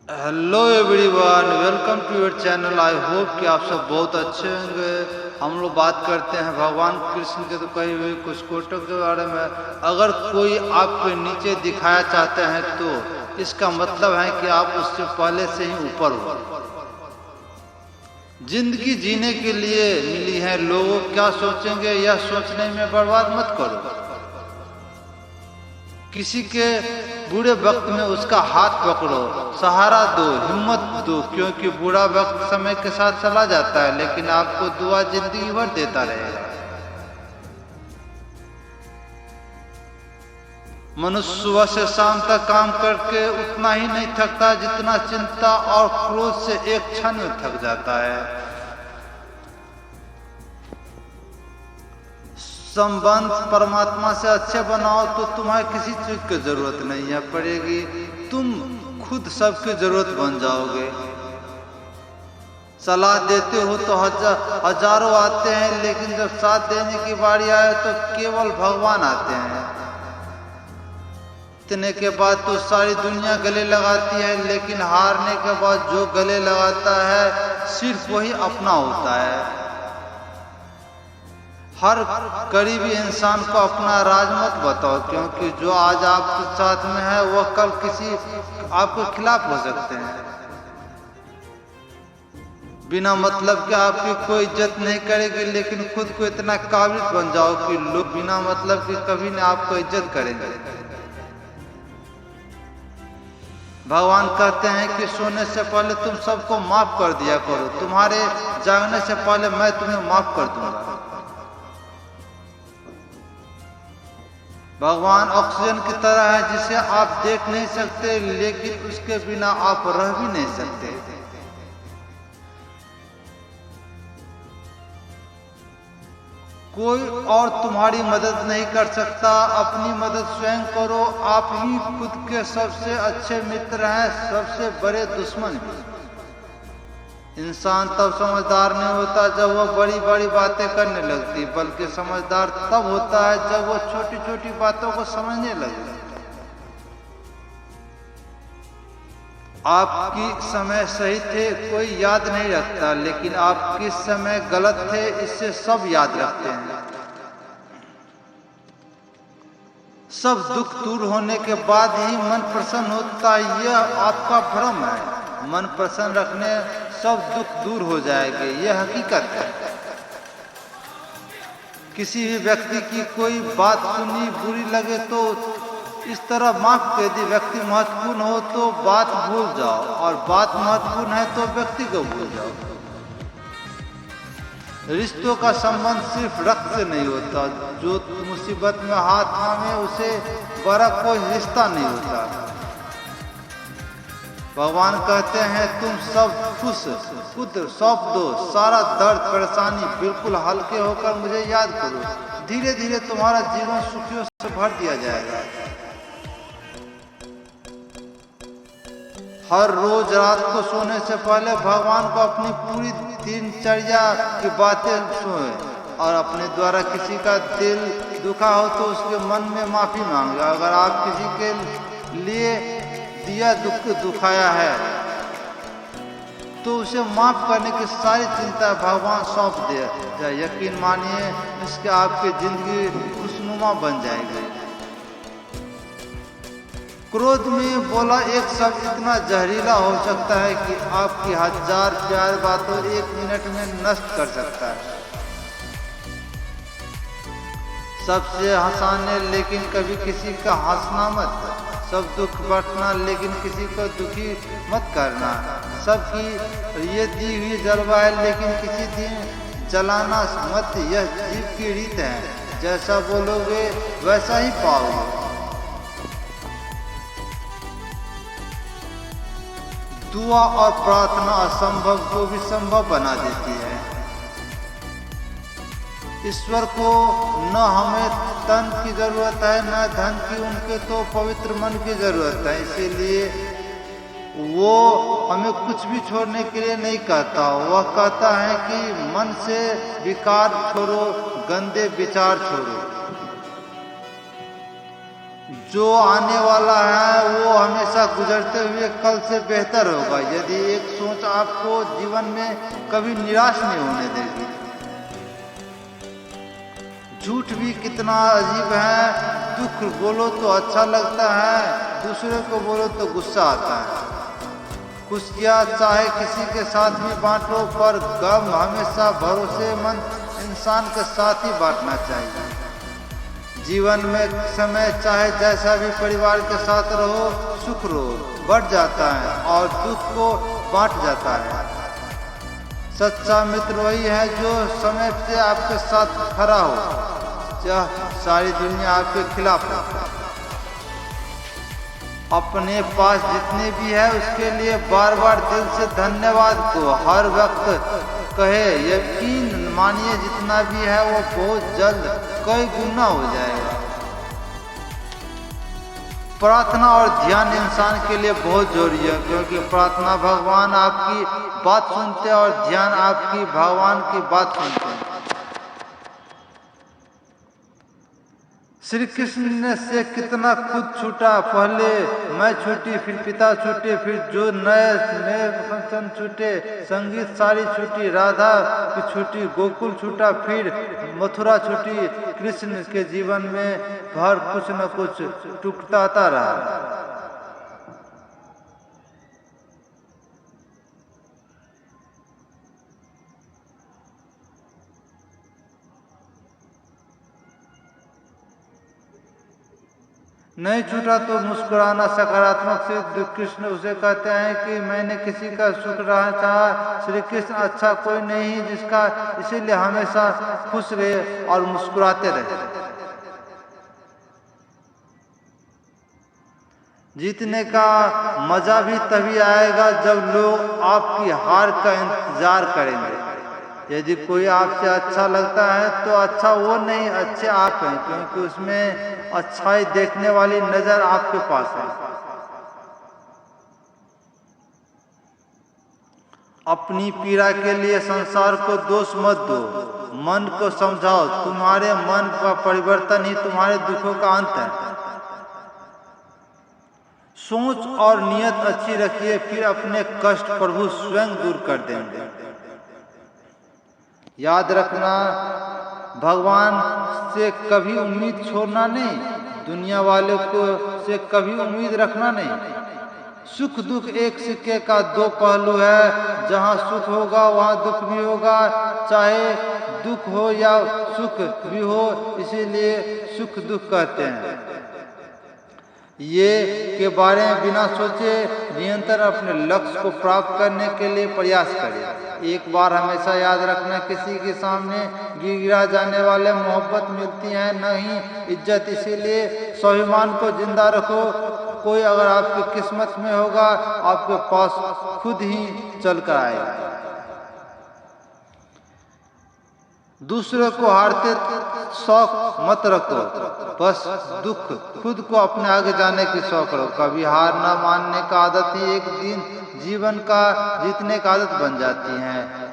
Hello everyone, welcome to your channel. I hope कि आप सब बहुत अच्छे होंगे। हम लोग बात करते हैं भगवान कृष्ण के तो कही हुई कुछ कोटक के बारे में। अगर कोई आपके नीचे दिखाया चाहते हैं तो इसका मतलब है कि आप उससे पहले से ही ऊपर हो। जिंदगी जीने के लिए मिली है, लोग क्या सोचेंगे यह सोचने में बर्बाद मत करो। किसी के बुरे वक्त में उसका हाथ पकड़ो, सहारा दो, हिम्मत दो, क्योंकि बुरा वक्त समय के साथ चला जाता है लेकिन आपको दुआ जिंदगी भर देता रहेगा। मनुष्य सुबह से शाम तक काम करके उतना ही नहीं थकता जितना चिंता और क्रोध से एक क्षण में थक जाता है। संबंध परमात्मा से अच्छे बनाओ तो तुम्हें किसी चीज की जरूरत नहीं है पड़ेगी। तुम खुद सबकी जरूरत बन जाओगे। सलाह देते हो तो हजारों आते हैं, लेकिन जब साथ देने की बारी आए तो केवल भगवान आते हैं। इतने के बाद तो सारी दुनिया गले लगाती है, लेकिन हारने के बाद जो गले लगाता है सिर्फ वही अपना होता है। हर करीबी इंसान को अपना राज मत बताओ, क्योंकि जो आज आपके साथ में है वह कल किसी आपके खिलाफ हो सकते हैं। बिना मतलब के आपकी कोई इज्जत नहीं करेगी, लेकिन खुद को इतना काबिल बन जाओ कि लोग बिना मतलब के कभी न आपको इज्जत करेंगे। भगवान कहते हैं कि सोने से पहले तुम सबको माफ कर दिया करो, तुम्हारे जागने से पहले मैं तुम्हें माफ कर दूंगा। भगवान ऑक्सीजन की तरह है जिसे आप देख नहीं सकते, लेकिन उसके बिना आप रह भी नहीं सकते। कोई और तुम्हारी मदद नहीं कर सकता, अपनी मदद स्वयं करो। आप ही खुद के सबसे अच्छे मित्र हैं, सबसे बड़े दुश्मन भी। इंसान तब समझदार नहीं होता जब वह बड़ी बड़ी बातें करने लगती, बल्कि समझदार तब होता है जब वह छोटी छोटी बातों को समझने लगे। आपकी समय सही थे कोई याद नहीं रखता, लेकिन आप किस समय गलत थे इससे सब याद रखते हैं। सब दुख दूर होने के बाद ही मन प्रसन्न होता है, यह आपका भ्रम है। मन प्रसन्न रखने सब दुख दूर हो जाएंगे, यह हकीकत है। किसी भी व्यक्ति की कोई बात सुनी बुरी लगे तो इस तरह माफ कर दी। व्यक्ति महत्वपूर्ण हो तो बात भूल जाओ, और बात महत्वपूर्ण है तो व्यक्ति को भूल जाओ। रिश्तों का संबंध सिर्फ रक्त से नहीं होता, जो मुसीबत में हाथ थामे उसे बड़ा कोई रिश्ता नहीं होता। भगवान कहते हैं तुम सब खुद सौंप दो, सारा दर्द परेशानी बिल्कुल हल्के होकर मुझे याद करो। धीरे धीरे तुम्हारा जीवन सुखियों से भर दिया जाएगा। हर रोज रात को सोने से पहले भगवान को अपनी पूरी दिनचर्या की बातें सुने, और अपने द्वारा किसी का दिल दुखा हो तो उसके मन में माफी मांगे। अगर आप किसी के लिए दिया दुखाया है तो उसे माफ करने की सारी चिंता भगवान सौंप दिया। यकीन मानिए इसके आपकी जिंदगी खुशनुमा बन जाएगी। क्रोध में बोला एक शब्द इतना जहरीला हो सकता है कि आपकी हजार प्यार बातों एक मिनट में नष्ट कर सकता है। सबसे हंसाने लेकिन कभी किसी का हंसना मत। सब दुख बांटना लेकिन किसी को दुखी मत करना। सबकी ये दी हुई जलवा है, लेकिन किसी दिन जलाना मत। यह जीव की रीत है, जैसा बोलोगे वैसा ही पाओगे। दुआ और प्रार्थना असंभव को भी संभव बना देती है। ईश्वर को न हमें तन की जरूरत है न धन की, उनके तो पवित्र मन की जरूरत है। इसीलिए वो हमें कुछ भी छोड़ने के लिए नहीं कहता। वह कहता है कि मन से विकार छोड़ो, गंदे विचार छोड़ो। जो आने वाला है वो हमेशा गुजरते हुए कल से बेहतर होगा। यदि एक सोच आपको जीवन में कभी निराश नहीं होने देगी। झूठ भी कितना अजीब है, दुख बोलो तो अच्छा लगता है, दूसरे को बोलो तो गुस्सा आता है। खुशियाँ चाहे किसी के साथ भी बांटो, पर गम हमेशा भरोसेमंद इंसान के साथ ही बांटना चाहिए। जीवन में समय चाहे जैसा भी परिवार के साथ रहो, सुख रहो बढ़ जाता है और दुख को बांट जाता है। सच्चा मित्र वही है जो समय से आपके साथ खड़ा हो, चाहे सारी दुनिया आपके खिलाफ हो। अपने पास जितने भी है उसके लिए बार बार दिल से धन्यवाद को हर वक्त कहे। यकीन मानिए जितना भी है वो बहुत जल्द कई गुना हो जाएगा। प्रार्थना और ध्यान इंसान के लिए बहुत जरूरी है, क्योंकि प्रार्थना भगवान आपकी बात सुनते हैं और ध्यान आपकी भगवान की बात सुनते हैं। श्री कृष्ण से कितना खुद छूटा, पहले मैं छूटी, फिर पिता छूटे, फिर जो नए फंक्शन छूटे, संगीत सारी छूटी, राधा की छूटी, गोकुल छूटा, फिर मथुरा छूटी। कृष्ण के जीवन में हर कुछ न कुछ टूटता रहा। नहीं छूटा तो मुस्कुराना सकारात्मक से कृष्ण उसे कहते हैं कि मैंने किसी का सुख रहा चाहा। श्री कृष्ण अच्छा कोई नहीं जिसका, इसीलिए हमेशा खुश रहे और मुस्कुराते रहे। जीतने का मजा भी तभी आएगा जब लोग आपकी हार का इंतजार करेंगे। यदि कोई आपसे अच्छा लगता है तो अच्छा वो नहीं, अच्छे आप हैं, क्योंकि उसमें अच्छाई देखने वाली नजर आपके पास है। अपनी पीड़ा के लिए संसार को दोष मत दो, मन को समझाओ। तुम्हारे मन का परिवर्तन ही तुम्हारे दुखों का अंत है। सोच और नियत अच्छी रखिए, फिर अपने कष्ट प्रभु स्वयं दूर कर देंगे। याद रखना, भगवान से कभी उम्मीद छोड़ना नहीं, दुनिया वाले को से कभी उम्मीद रखना नहीं। सुख दुख एक सिक्के का दो पहलू है, जहाँ सुख होगा वहाँ दुख भी होगा, चाहे दुख हो या सुख भी हो, इसीलिए सुख दुख कहते हैं। ये के बारे में बिना सोचे निरंतर अपने लक्ष्य को प्राप्त करने के लिए प्रयास करें। एक बार हमेशा याद रखना, किसी के सामने गिरा जाने वाले मोहब्बत मिलती है नहीं इज्जत, इसीलिए स्वाभिमान को जिंदा रखो। कोई अगर आपकी किस्मत में होगा, आपके पास खुद ही चल कर आएगा। दूसरे को हारते शौक मत रखो, बस दुख खुद को अपने आगे जाने की शौक रखो। कभी हार न मानने का आदत ही एक दिन जीवन का जीतने का आदत बन जाती है।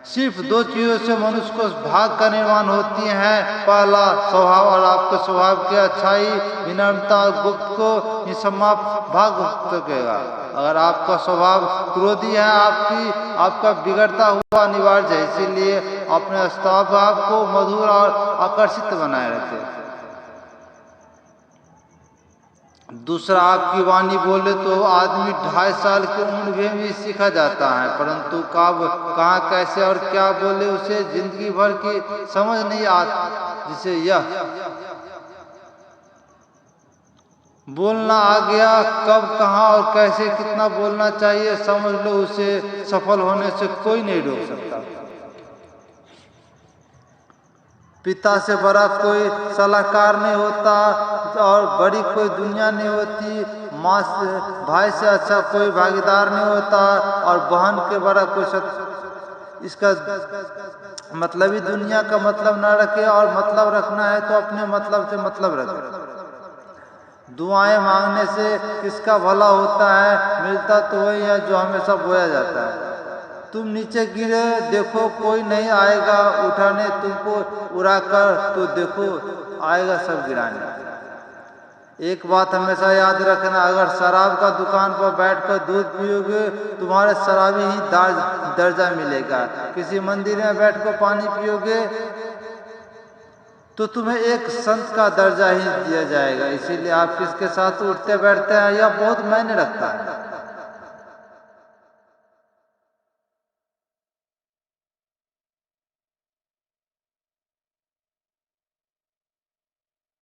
सिर्फ दो चीजों से मनुष्य को भाग का निर्माण होती है, पहला स्वभाव और आपके स्वभाव की अच्छाई, विनम्रता, गुप्त को निसमाप्त भाग सकेगा। अगर आपका स्वभाव क्रोधी है, आपका बिगड़ता हुआ अनिवार्य है, इसीलिए अपने स्वभाव को मधुर और आकर्षित बनाए रखें। दूसरा, आपकी वाणी बोले तो आदमी 2.5 साल की उम्र में भी सीखा जाता है, परंतु कब कहाँ कैसे और क्या बोले उसे जिंदगी भर की समझ नहीं आती। जिसे यह बोलना आ गया, कब कहाँ और कैसे कितना बोलना चाहिए समझ लो, उसे सफल होने से कोई नहीं रोक सकता। पिता से बड़ा कोई सलाहकार नहीं होता और बड़ी कोई दुनिया नहीं होती। माँ से भाई से अच्छा कोई भागीदार नहीं होता और बहन के बड़ा कोई इसका मतलब ही दुनिया का मतलब ना रखे, और मतलब रखना है तो अपने मतलब से मतलब रखे। दुआएं मांगने से किसका भला होता है, मिलता तो वही है जो हमेशा बोया जाता है। तुम नीचे गिरे देखो कोई नहीं आएगा उठाने तुमको, उड़ाकर तो देखो आएगा सब गिराने। एक बात हमेशा याद रखना, अगर शराब का दुकान पर बैठकर दूध पियोगे तुम्हारे शराबी ही दर्जा मिलेगा। किसी मंदिर में बैठकर पानी पियोगे तो तुम्हें एक संत का दर्जा ही दिया जाएगा। इसीलिए आप किसके साथ उठते बैठते हैं यह बहुत मायने रखता है।